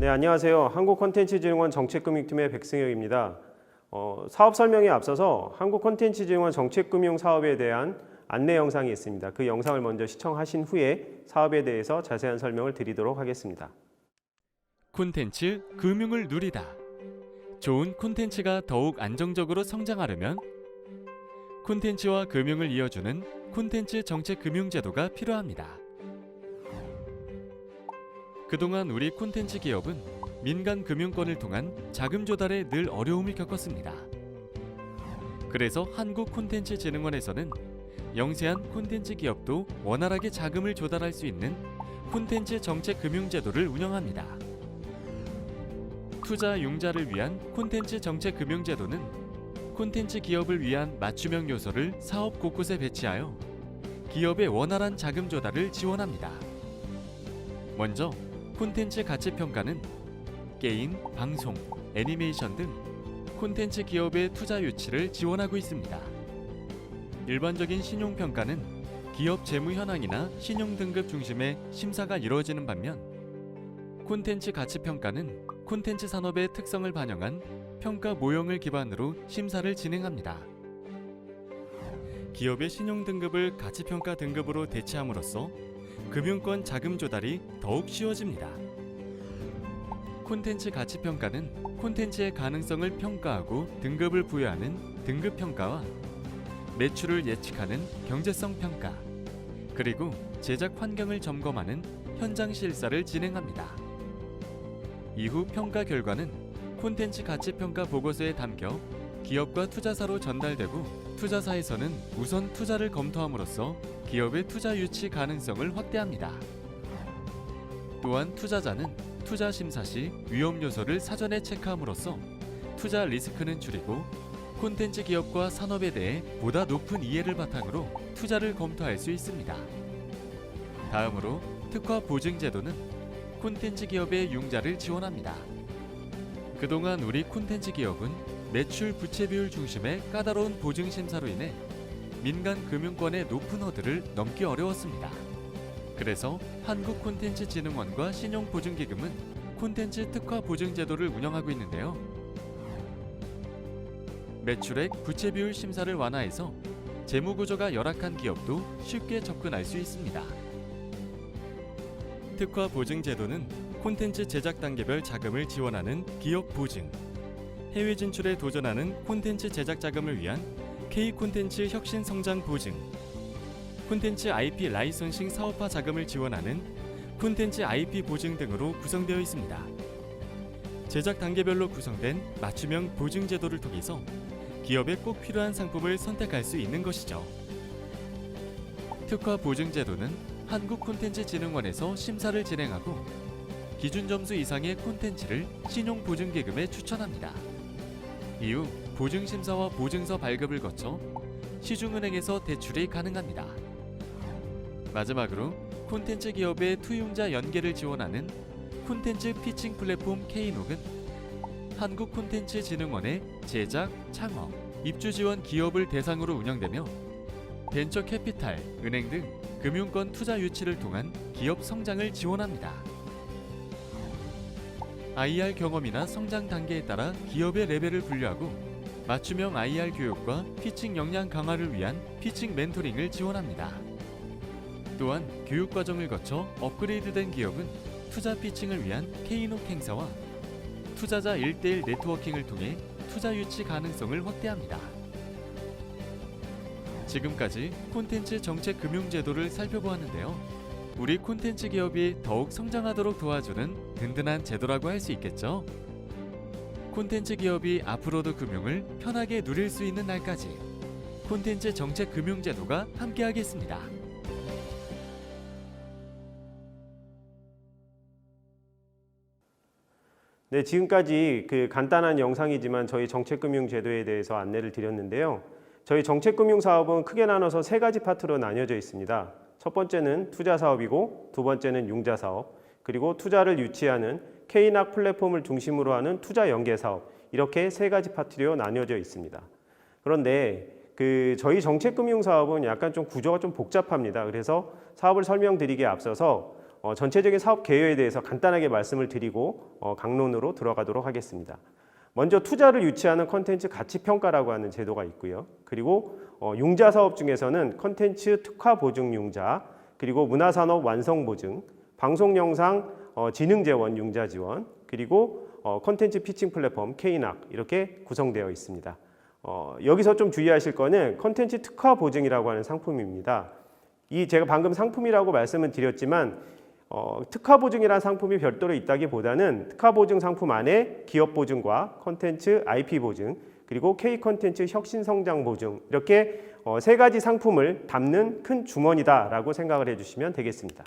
네, 안녕하세요. 한국콘텐츠진흥원 정책금융팀의 백승혁입니다. 사업 설명에 앞서서 한국콘텐츠진흥원 정책금융 사업에 대한 안내 영상이 있습니다. 그 영상을 먼저 시청하신 후에 사업에 대해서 자세한 설명을 드리도록 하겠습니다. 콘텐츠 금융을 누리다. 좋은 콘텐츠가 더욱 안정적으로 성장하려면 콘텐츠와 금융을 이어주는 콘텐츠 정책 금융제도가 필요합니다. 그동안 우리 콘텐츠 기업은 민간 금융권을 통한 자금 조달에 늘 어려움을 겪었습니다. 그래서 한국콘텐츠진흥원에서는 영세한 콘텐츠 기업도 원활하게 자금을 조달할 수 있는 콘텐츠 정책 금융제도를 운영합니다. 투자 융자를 위한 콘텐츠 정책 금융제도는 콘텐츠 기업을 위한 맞춤형 요소를 사업 곳곳에 배치하여 기업의 원활한 자금 조달을 지원합니다. 먼저 콘텐츠 가치 평가는 게임, 방송, 애니메이션 등 콘텐츠 기업의 투자 유치를 지원하고 있습니다. 일반적인 신용 평가는 기업 재무 현황이나 신용 등급 중심의 심사가 이루어지는 반면 콘텐츠 가치 평가는 콘텐츠 산업의 특성을 반영한 평가 모형을 기반으로 심사를 진행합니다. 기업의 신용 등급을 가치 평가 등급으로 대체함으로써 금융권 자금 조달이 더욱 쉬워집니다. 콘텐츠 가치 평가는 콘텐츠의 가능성을 평가하고 등급을 부여하는 등급 평가와 매출을 예측하는 경제성 평가, 그리고 제작 환경을 점검하는 현장 실사를 진행합니다. 이후 평가 결과는 콘텐츠 가치 평가 보고서에 담겨 기업과 투자사로 전달되고 투자사에서는 우선 투자를 검토함으로써 기업의 투자 유치 가능성을 확대합니다. 또한 투자자는 투자 심사 시 위험 요소를 사전에 체크함으로써 투자 리스크는 줄이고 콘텐츠 기업과 산업에 대해 보다 높은 이해를 바탕으로 투자를 검토할 수 있습니다. 다음으로 특화 보증 제도는 콘텐츠 기업의 융자를 지원합니다. 그동안 우리 콘텐츠 기업은 매출 부채 비율 중심의 까다로운 보증 심사로 인해 민간 금융권의 높은 허들을 넘기 어려웠습니다. 그래서 한국콘텐츠진흥원과 신용보증기금은 콘텐츠 특화 보증 제도를 운영하고 있는데요. 매출액 부채 비율 심사를 완화해서 재무 구조가 열악한 기업도 쉽게 접근할 수 있습니다. 특화 보증 제도는 콘텐츠 제작 단계별 자금을 지원하는 기업 보증, 해외 진출에 도전하는 콘텐츠 제작 자금을 위한 K 콘텐츠 혁신 성장 보증, 콘텐츠 IP 라이선싱 사업화 자금을 지원하는 콘텐츠 IP 보증 등으로 구성되어 있습니다. 제작 단계별로 구성된 맞춤형 보증 제도를 통해서 기업에 꼭 필요한 상품을 선택할 수 있는 것이죠. 특화 보증 제도는 한국콘텐츠진흥원에서 심사를 진행하고 기준 점수 이상의 콘텐츠를 신용보증기금에 추천합니다. 이후 보증심사와 보증서 발급을 거쳐 시중은행에서 대출이 가능합니다. 마지막으로 콘텐츠 기업의 투융자 연계를 지원하는 콘텐츠 피칭 플랫폼 K녹은 한국콘텐츠진흥원의 제작, 창업, 입주 지원 기업을 대상으로 운영되며 벤처 캐피탈, 은행 등 금융권 투자 유치를 통한 기업 성장을 지원합니다. IR 경험이나 성장 단계에 따라 기업의 레벨을 분류하고 맞춤형 IR 교육과 피칭 역량 강화를 위한 피칭 멘토링을 지원합니다. 또한 교육 과정을 거쳐 업그레이드된 기업은 투자 피칭을 위한 K녹 행사와 투자자 1:1 네트워킹을 통해 투자 유치 가능성을 확대합니다. 지금까지 콘텐츠 정책 금융 제도를 살펴보았는데요. 우리 콘텐츠 기업이 더욱 성장하도록 도와주는 든든한 제도라고 할 수 있겠죠. 콘텐츠 기업이 앞으로도 금융을 편하게 누릴 수 있는 날까지 콘텐츠 정책 금융 제도가 함께하겠습니다. 네, 지금까지 간단한 영상이지만 저희 정책금융제도에 대해서 안내를 드렸는데요. 저희 정책금융사업은 크게 나눠서 세 가지 파트로 나뉘어져 있습니다. 첫 번째는 투자 사업이고, 두 번째는 융자 사업, 그리고 투자를 유치하는 K낙 플랫폼을 중심으로 하는 투자 연계 사업, 이렇게 세 가지 파트로 나뉘어져 있습니다. 그런데 저희 정책금융 사업은 약간 좀 구조가 좀 복잡합니다. 그래서 사업을 설명드리기에 앞서서 전체적인 사업 개요에 대해서 간단하게 말씀을 드리고 강론으로 들어가도록 하겠습니다. 먼저 투자를 유치하는 콘텐츠 가치평가라고 하는 제도가 있고요. 그리고 융자 사업 중에서는 콘텐츠 특화 보증 융자, 그리고 문화산업 완성 보증, 방송 영상 지능 재원 융자 지원, 그리고 콘텐츠 피칭 플랫폼 K낙 이렇게 구성되어 있습니다. 여기서 좀 주의하실 거는 콘텐츠 특화 보증이라고 하는 상품입니다. 이 제가 방금 상품이라고 말씀을 드렸지만 특화 보증이라는 상품이 별도로 있다기보다는 특화 보증 상품 안에 기업 보증과 콘텐츠 IP 보증, 그리고 K 콘텐츠 혁신 성장 보증, 이렇게 세 가지 상품을 담는 큰 주머니다라고 생각을 해주시면 되겠습니다.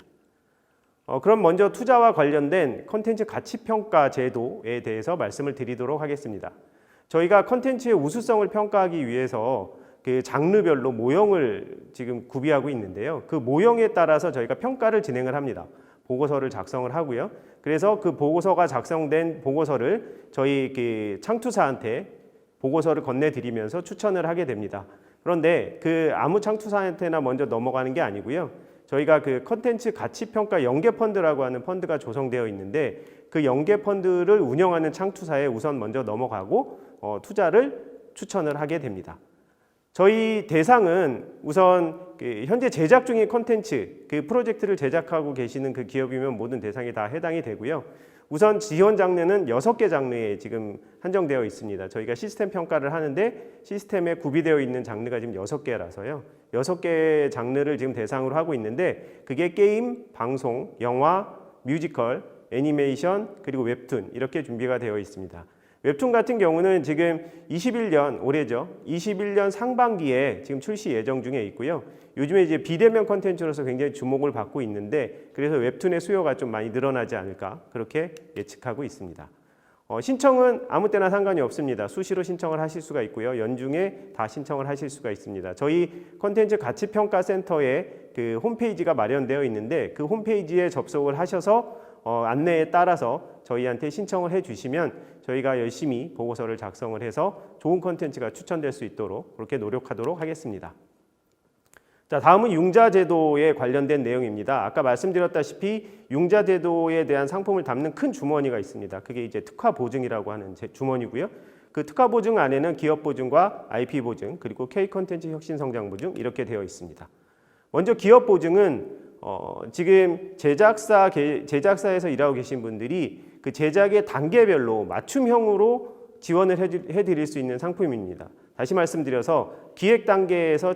그럼 먼저 투자와 관련된 콘텐츠 가치평가 제도에 대해서 말씀을 드리도록 하겠습니다. 저희가 콘텐츠의 우수성을 평가하기 위해서 그 장르별로 모형을 지금 구비하고 있는데요. 그 모형에 따라서 저희가 평가를 진행을 합니다. 보고서를 작성을 하고요. 그래서 그 보고서가 작성된 보고서를 저희 그 창투사한테 보고서를 건네드리면서 추천을 하게 됩니다. 그런데 그 아무 창투사한테나 먼저 넘어가는 게 아니고요. 저희가 그 컨텐츠 가치평가 연계펀드라고 하는 펀드가 조성되어 있는데 그 연계펀드를 운영하는 창투사에 우선 먼저 넘어가고 투자를 추천을 하게 됩니다. 저희 대상은 우선 그 현재 제작 중인 콘텐츠, 그 프로젝트를 제작하고 계시는 그 기업이면 모든 대상이 다 해당이 되고요. 우선 지원 장르는 6개 장르에 지금 한정되어 있습니다. 저희가 시스템 평가를 하는데 시스템에 구비되어 있는 장르가 지금 6개라서요. 6개의 장르를 지금 대상으로 하고 있는데 그게 게임, 방송, 영화, 뮤지컬, 애니메이션, 그리고 웹툰 이렇게 준비가 되어 있습니다. 웹툰 같은 경우는 지금 21년 올해죠. 21년 상반기에 지금 출시 예정 중에 있고요. 요즘에 이제 비대면 콘텐츠로서 굉장히 주목을 받고 있는데 그래서 웹툰의 수요가 좀 많이 늘어나지 않을까 그렇게 예측하고 있습니다. 신청은 아무 때나 상관이 없습니다. 수시로 신청을 하실 수가 있고요. 연중에 다 신청을 하실 수가 있습니다. 저희 콘텐츠 가치평가센터에 그 홈페이지가 마련되어 있는데 그 홈페이지에 접속을 하셔서 안내에 따라서 저희한테 신청을 해주시면 저희가 열심히 보고서를 작성을 해서 좋은 콘텐츠가 추천될 수 있도록 그렇게 노력하도록 하겠습니다. 자, 다음은 융자제도에 관련된 내용입니다. 아까 말씀드렸다시피 융자제도에 대한 상품을 담는 큰 주머니가 있습니다. 그게 이제 특화보증이라고 하는 주머니고요. 그 특화보증 안에는 기업보증과 IP보증, 그리고 K콘텐츠 혁신성장보증 이렇게 되어 있습니다. 먼저 기업보증은 지금 제작사에서 일하고 계신 분들이 그 제작의 단계별로 맞춤형으로 지원을 해드릴 수 있는 상품입니다. 다시 말씀드려서 기획 단계에서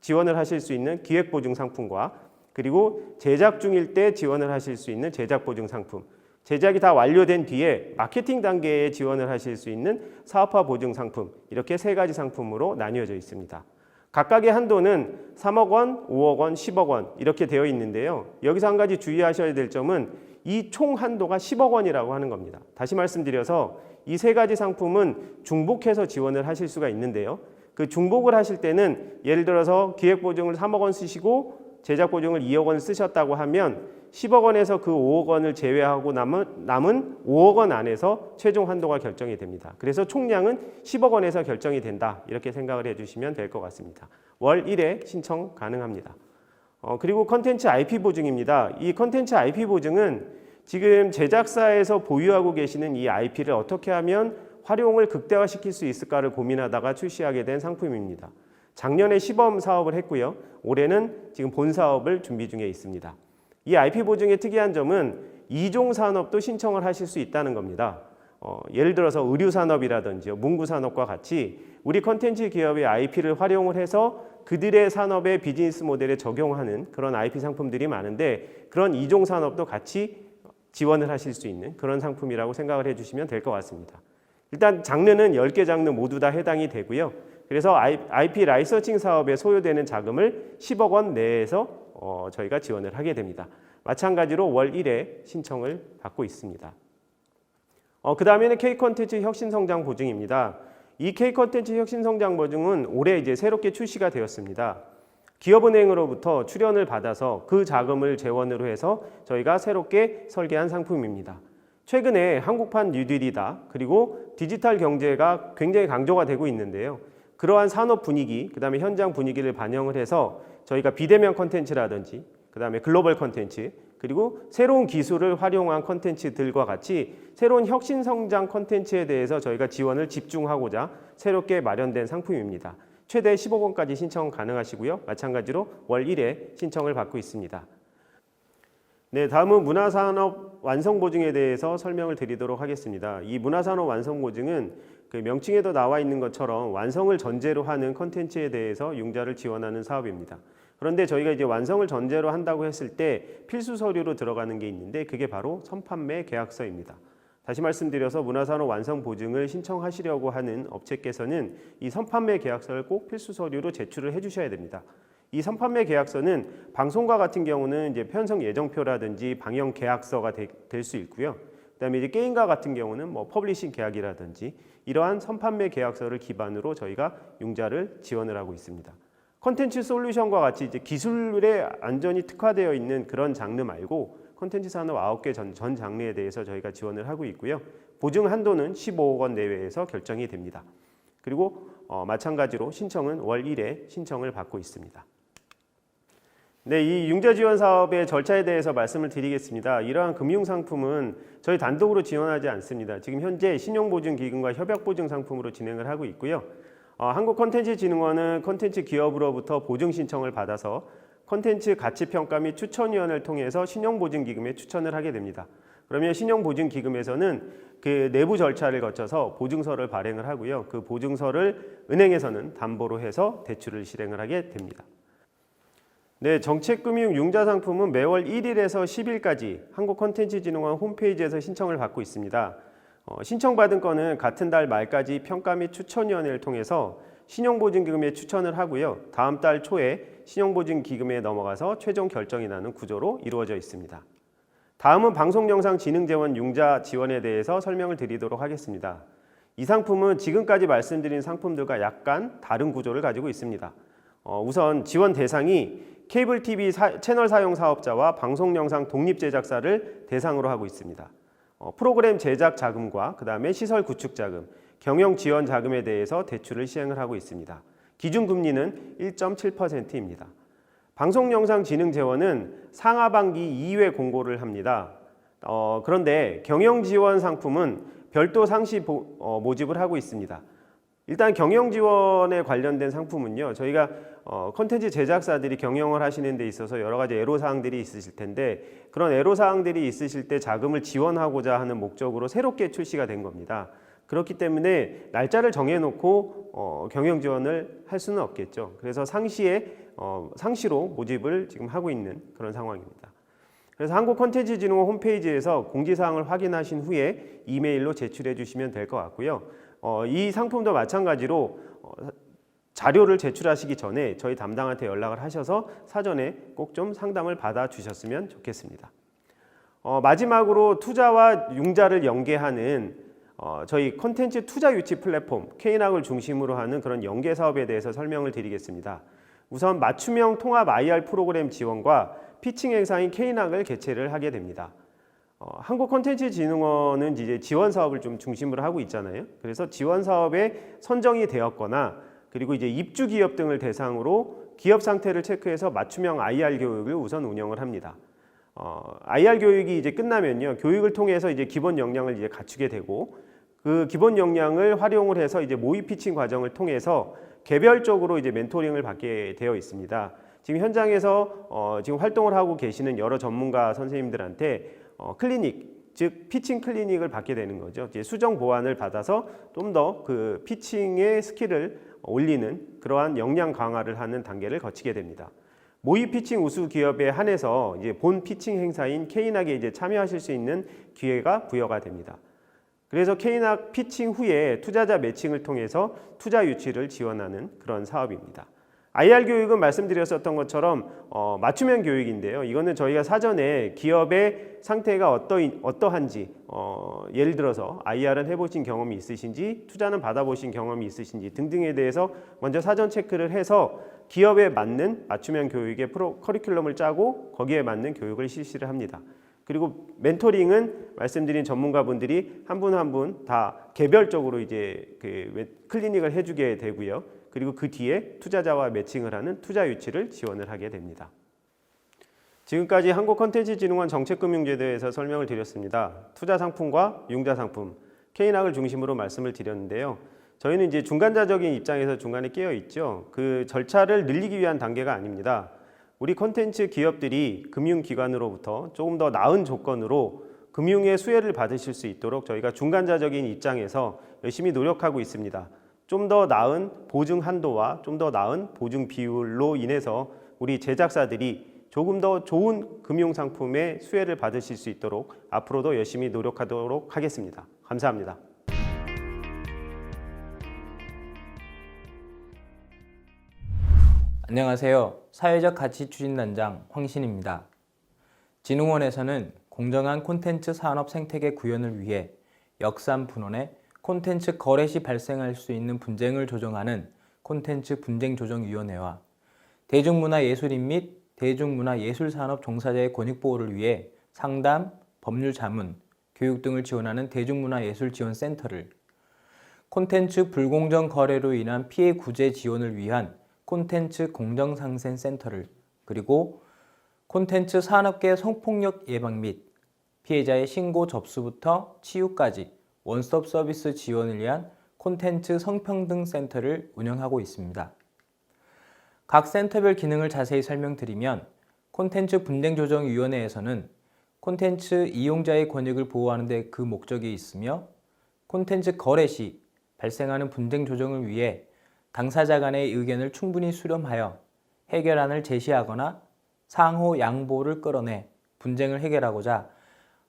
지원을 하실 수 있는 기획보증 상품과 그리고 제작 중일 때 지원을 하실 수 있는 제작보증 상품, 제작이 다 완료된 뒤에 마케팅 단계에 지원을 하실 수 있는 사업화 보증 상품, 이렇게 세 가지 상품으로 나뉘어져 있습니다. 각각의 한도는 3억 원, 5억 원, 10억 원 이렇게 되어 있는데요. 여기서 한 가지 주의하셔야 될 점은 이 총 한도가 10억 원이라고 하는 겁니다. 다시 말씀드려서 이 세 가지 상품은 중복해서 지원을 하실 수가 있는데요. 그 중복을 하실 때는 예를 들어서 기획보증을 3억 원 쓰시고 제작보증을 2억 원 쓰셨다고 하면 10억 원에서 그 5억 원을 제외하고 남은 5억 원 안에서 최종 한도가 결정이 됩니다. 그래서 총량은 10억 원에서 결정이 된다. 이렇게 생각을 해주시면 될 것 같습니다. 월 1회 신청 가능합니다. 그리고 컨텐츠 IP 보증입니다. 이 컨텐츠 IP 보증은 지금 제작사에서 보유하고 계시는 이 IP를 어떻게 하면 활용을 극대화시킬 수 있을까를 고민하다가 출시하게 된 상품입니다. 작년에 시범 사업을 했고요. 올해는 지금 본 사업을 준비 중에 있습니다. 이 IP 보증의 특이한 점은 이종 산업도 신청을 하실 수 있다는 겁니다. 예를 들어서 의류 산업이라든지 문구 산업과 같이 우리 컨텐츠 기업의 IP를 활용을 해서 그들의 산업의 비즈니스 모델에 적용하는 그런 IP 상품들이 많은데 그런 이종 산업도 같이 지원을 하실 수 있는 그런 상품이라고 생각을 해주시면 될 것 같습니다. 일단 장르는 10개 장르 모두 다 해당이 되고요. 그래서 IP 라이선싱 사업에 소요되는 자금을 10억 원 내에서 저희가 지원을 하게 됩니다. 마찬가지로 월 1회 신청을 받고 있습니다. 그 다음에는 K콘텐츠 혁신성장 보증입니다. 이 K콘텐츠 혁신성장 보증은 올해 이제 새롭게 출시가 되었습니다. 기업은행으로부터 출연을 받아서 그 자금을 재원으로 해서 저희가 새롭게 설계한 상품입니다. 최근에 한국판 뉴딜이다 그리고 디지털 경제가 굉장히 강조가 되고 있는데요. 그러한 산업 분위기, 그 다음에 현장 분위기를 반영을 해서 저희가 비대면 콘텐츠라든지 그 다음에 글로벌 콘텐츠, 그리고 새로운 기술을 활용한 콘텐츠들과 같이 새로운 혁신 성장 콘텐츠에 대해서 저희가 지원을 집중하고자 새롭게 마련된 상품입니다. 최대 15번까지 신청 가능하시고요. 마찬가지로 월 1회 신청을 받고 있습니다. 네, 다음은 문화산업 완성보증에 대해서 설명을 드리도록 하겠습니다. 이 문화산업 완성보증은 그 명칭에도 나와 있는 것처럼 완성을 전제로 하는 콘텐츠에 대해서 융자를 지원하는 사업입니다. 그런데 저희가 이제 완성을 전제로 한다고 했을 때 필수 서류로 들어가는 게 있는데 그게 바로 선판매 계약서입니다. 다시 말씀드려서 문화산업 완성 보증을 신청하시려고 하는 업체께서는 이 선판매 계약서를 꼭 필수 서류로 제출을 해주셔야 됩니다. 이 선판매 계약서는 방송과 같은 경우는 이제 편성 예정표라든지 방영 계약서가 될 수 있고요. 그다음에 이제 게임과 같은 경우는 뭐 퍼블리싱 계약이라든지 이러한 선판매 계약서를 기반으로 저희가 융자를 지원을 하고 있습니다. 콘텐츠 솔루션과 같이 이제 기술에 완전히 특화되어 있는 그런 장르 말고 콘텐츠 산업 9개 전 장르에 대해서 저희가 지원을 하고 있고요. 보증 한도는 15억 원 내외에서 결정이 됩니다. 그리고 마찬가지로 신청은 월 1회 신청을 받고 있습니다. 네, 이 융자 지원 사업의 절차에 대해서 말씀을 드리겠습니다. 이러한 금융 상품은 저희 단독으로 지원하지 않습니다. 지금 현재 신용보증기금과 협약보증 상품으로 진행을 하고 있고요. 한국콘텐츠진흥원은 콘텐츠 기업으로부터 보증 신청을 받아서 콘텐츠 가치평가 및 추천위원회를 통해서 신용보증기금에 추천을 하게 됩니다. 그러면 신용보증기금에서는 그 내부 절차를 거쳐서 보증서를 발행을 하고요. 그 보증서를 은행에서는 담보로 해서 대출을 실행을 하게 됩니다. 네, 정책금융 융자 상품은 매월 1일에서 10일까지 한국콘텐츠진흥원 홈페이지에서 신청을 받고 있습니다. 신청받은 건은 같은 달 말까지 평가 및 추천위원회를 통해서 신용보증기금에 추천을 하고요. 다음 달 초에 신용보증기금에 넘어가서 최종 결정이 나는 구조로 이루어져 있습니다. 다음은 방송영상진흥재원 융자 지원에 대해서 설명을 드리도록 하겠습니다. 이 상품은 지금까지 말씀드린 상품들과 약간 다른 구조를 가지고 있습니다. 우선 지원 대상이 케이블 TV 채널 사용 사업자와 방송영상 독립제작사를 대상으로 하고 있습니다. 프로그램 제작 자금과 그 다음에 시설 구축 자금, 경영 지원 자금에 대해서 대출을 시행을 하고 있습니다. 기준 금리는 1.7%입니다. 방송영상진흥재원은 상하반기 2회 공고를 합니다. 그런데 경영지원 상품은 별도 상시 모집을 하고 있습니다. 일단 경영지원에 관련된 상품은요, 저희가 콘텐츠 제작사들이 경영을 하시는 데 있어서 여러 가지 애로사항들이 있으실 텐데 그런 애로사항들이 있으실 때 자금을 지원하고자 하는 목적으로 새롭게 출시가 된 겁니다. 그렇기 때문에 날짜를 정해놓고 경영지원을 할 수는 없겠죠. 그래서 상시로 모집을 지금 하고 있는 그런 상황입니다. 그래서 한국콘텐츠진흥원 홈페이지에서 공지사항을 확인하신 후에 이메일로 제출해 주시면 될 것 같고요. 이 상품도 마찬가지로 자료를 제출하시기 전에 저희 담당한테 연락을 하셔서 사전에 꼭 좀 상담을 받아 주셨으면 좋겠습니다. 마지막으로 투자와 융자를 연계하는 저희 콘텐츠 투자 유치 플랫폼 K낙을 중심으로 하는 그런 연계 사업에 대해서 설명을 드리겠습니다. 우선 맞춤형 통합 IR 프로그램 지원과 피칭 행사인 K낙을 개최를 하게 됩니다. 한국콘텐츠진흥원은 이제 지원 사업을 좀 중심으로 하고 있잖아요. 그래서 지원 사업에 선정이 되었거나 그리고 이제 입주 기업 등을 대상으로 기업 상태를 체크해서 맞춤형 IR 교육을 우선 운영을 합니다. IR 교육이 이제 끝나면요, 교육을 통해서 이제 기본 역량을 이제 갖추게 되고 그 기본 역량을 활용을 해서 이제 모의 피칭 과정을 통해서 개별적으로 이제 멘토링을 받게 되어 있습니다. 지금 현장에서 지금 활동을 하고 계시는 여러 전문가 선생님들한테 클리닉, 즉 피칭 클리닉을 받게 되는 거죠. 이제 수정 보완을 받아서 좀 더 그 피칭의 스킬을 올리는 그러한 역량 강화를 하는 단계를 거치게 됩니다. 모의 피칭 우수 기업에 한해서 이제 본 피칭 행사인 K낙에 이제 참여하실 수 있는 기회가 부여가 됩니다. 그래서 K낙 피칭 후에 투자자 매칭을 통해서 투자 유치를 지원하는 그런 사업입니다. IR 교육은 말씀드렸었던 것처럼 맞춤형 교육인데요. 이거는 저희가 사전에 기업의 상태가 어떠한지 예를 들어서 IR은 해보신 경험이 있으신지 투자는 받아보신 경험이 있으신지 등등에 대해서 먼저 사전 체크를 해서 기업에 맞는 맞춤형 교육의 커리큘럼을 짜고 거기에 맞는 교육을 실시를 합니다. 그리고 멘토링은 말씀드린 전문가분들이 한 분 한 분 다 개별적으로 이제 그 클리닉을 해주게 되고요. 그리고 그 뒤에 투자자와 매칭을 하는 투자 유치를 지원을 하게 됩니다. 지금까지 한국컨텐츠진흥원 정책금융제도에서 설명을 드렸습니다. 투자상품과 융자상품, K낙을 중심으로 말씀을 드렸는데요. 저희는 이제 중간자적인 입장에서 중간에 끼어 있죠. 그 절차를 늘리기 위한 단계가 아닙니다. 우리 콘텐츠 기업들이 금융기관으로부터 조금 더 나은 조건으로 금융의 수혜를 받으실 수 있도록 저희가 중간자적인 입장에서 열심히 노력하고 있습니다. 좀 더 나은 보증 한도와 좀 더 나은 보증 비율로 인해서 우리 제작사들이 조금 더 좋은 금융상품의 수혜를 받으실 수 있도록 앞으로도 열심히 노력하도록 하겠습니다. 감사합니다. 안녕하세요. 사회적 가치 추진단장 황신입니다. 진흥원에서는 공정한 콘텐츠 산업 생태계 구현을 위해 역삼분원의 콘텐츠 거래 시 발생할 수 있는 분쟁을 조정하는 콘텐츠 분쟁조정위원회와 대중문화예술인 및 대중문화예술산업 종사자의 권익보호를 위해 상담, 법률 자문, 교육 등을 지원하는 대중문화예술지원센터를, 콘텐츠 불공정 거래로 인한 피해 구제 지원을 위한 콘텐츠 공정상생센터를, 그리고 콘텐츠 산업계 성폭력 예방 및 피해자의 신고 접수부터 치유까지 원스톱 서비스 지원을 위한 콘텐츠 성평등센터를 운영하고 있습니다. 각 센터별 기능을 자세히 설명드리면, 콘텐츠 분쟁조정위원회에서는 콘텐츠 이용자의 권익을 보호하는 데 그 목적이 있으며, 콘텐츠 거래 시 발생하는 분쟁 조정을 위해 당사자 간의 의견을 충분히 수렴하여 해결안을 제시하거나 상호 양보를 끌어내 분쟁을 해결하고자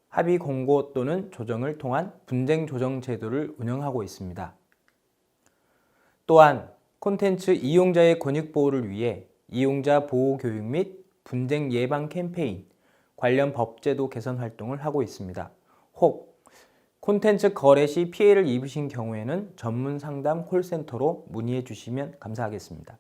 합의 공고 또는 조정을 통한 분쟁 조정 제도를 운영하고 있습니다. 또한 콘텐츠 이용자의 권익 보호를 위해 이용자 보호 교육 및 분쟁 예방 캠페인, 관련 법제도 개선 활동을 하고 있습니다. 혹 콘텐츠 거래 시 피해를 입으신 경우에는 전문 상담 콜센터로 문의해 주시면 감사하겠습니다.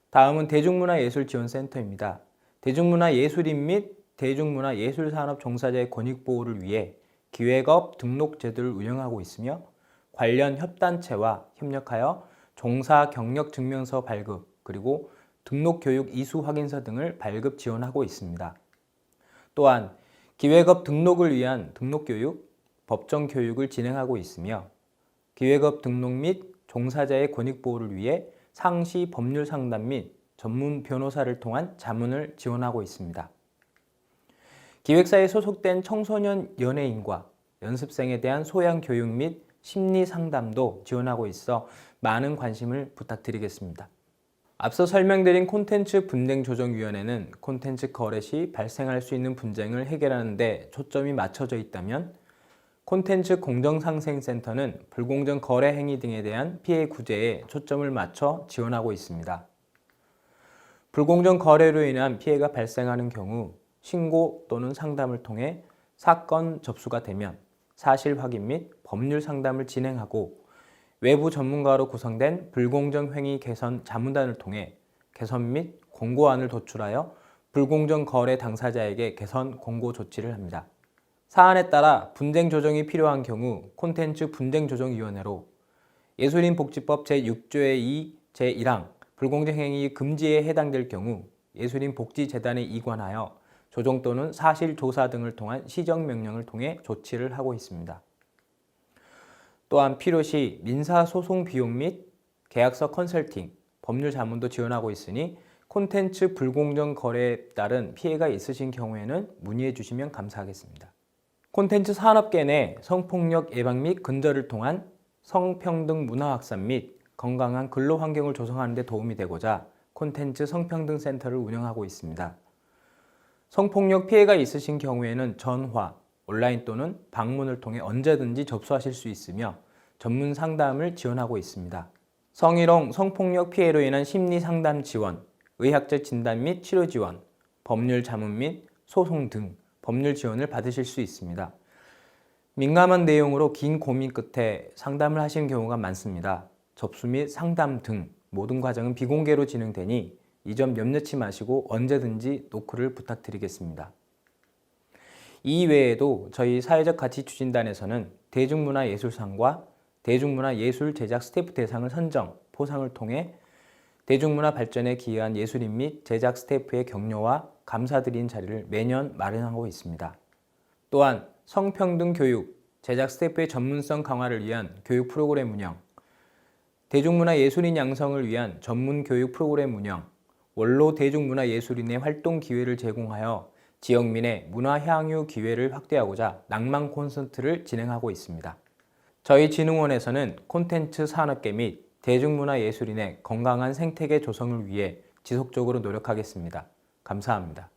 다음은 대중문화예술지원센터입니다. 대중문화예술인 및 대중문화예술산업 종사자의 권익 보호를 위해 기획업 등록 제도를 운영하고 있으며, 관련 협단체와 협력하여 종사 경력 증명서 발급, 그리고 등록 교육 이수 확인서 등을 발급 지원하고 있습니다. 또한 기획업 등록을 위한 등록 교육, 법정 교육을 진행하고 있으며, 기획업 등록 및 종사자의 권익 보호를 위해 상시 법률 상담 및 전문 변호사를 통한 자문을 지원하고 있습니다. 기획사에 소속된 청소년 연예인과 연습생에 대한 소양 교육 및 심리 상담도 지원하고 있어 많은 관심을 부탁드리겠습니다. 앞서 설명드린 콘텐츠 분쟁조정위원회는 콘텐츠 거래 시 발생할 수 있는 분쟁을 해결하는 데 초점이 맞춰져 있다면, 콘텐츠 공정상생센터는 불공정 거래 행위 등에 대한 피해 구제에 초점을 맞춰 지원하고 있습니다. 불공정 거래로 인한 피해가 발생하는 경우 신고 또는 상담을 통해 사건 접수가 되면 사실 확인 및 법률 상담을 진행하고, 외부 전문가로 구성된 불공정 행위 개선 자문단을 통해 개선 및 공고안을 도출하여 불공정 거래 당사자에게 개선 공고 조치를 합니다. 사안에 따라 분쟁 조정이 필요한 경우 콘텐츠 분쟁조정위원회로 예술인복지법 제6조의 2 제1항 불공정 행위 금지에 해당될 경우 예술인복지재단에 이관하여 조정 또는 사실 조사 등을 통한 시정명령을 통해 조치를 하고 있습니다. 또한 필요시 민사소송 비용 및 계약서 컨설팅, 법률 자문도 지원하고 있으니 콘텐츠 불공정 거래에 따른 피해가 있으신 경우에는 문의해 주시면 감사하겠습니다. 콘텐츠 산업계 내 성폭력 예방 및 근절을 통한 성평등 문화 확산 및 건강한 근로 환경을 조성하는 데 도움이 되고자 콘텐츠 성평등 센터를 운영하고 있습니다. 성폭력 피해가 있으신 경우에는 전화, 온라인 또는 방문을 통해 언제든지 접수하실 수 있으며 전문 상담을 지원하고 있습니다. 성희롱, 성폭력 피해로 인한 심리 상담 지원, 의학적 진단 및 치료 지원, 법률 자문 및 소송 등 법률 지원을 받으실 수 있습니다. 민감한 내용으로 긴 고민 끝에 상담을 하시는 경우가 많습니다. 접수 및 상담 등 모든 과정은 비공개로 진행되니 이 점 염려치 마시고 언제든지 노크를 부탁드리겠습니다. 이 외에도 저희 사회적 가치 추진단에서는 대중문화예술상과 대중문화예술 제작 스태프 대상을 선정, 포상을 통해 대중문화 발전에 기여한 예술인 및 제작 스태프의 격려와 감사드리는 자리를 매년 마련하고 있습니다. 또한 성평등 교육, 제작 스태프의 전문성 강화를 위한 교육 프로그램 운영, 대중문화 예술인 양성을 위한 전문 교육 프로그램 운영, 원로 대중문화 예술인의 활동 기회를 제공하여 지역민의 문화 향유 기회를 확대하고자 낭만 콘서트를 진행하고 있습니다. 저희 진흥원에서는 콘텐츠 산업계 및 대중문화 예술인의 건강한 생태계 조성을 위해 지속적으로 노력하겠습니다. 감사합니다.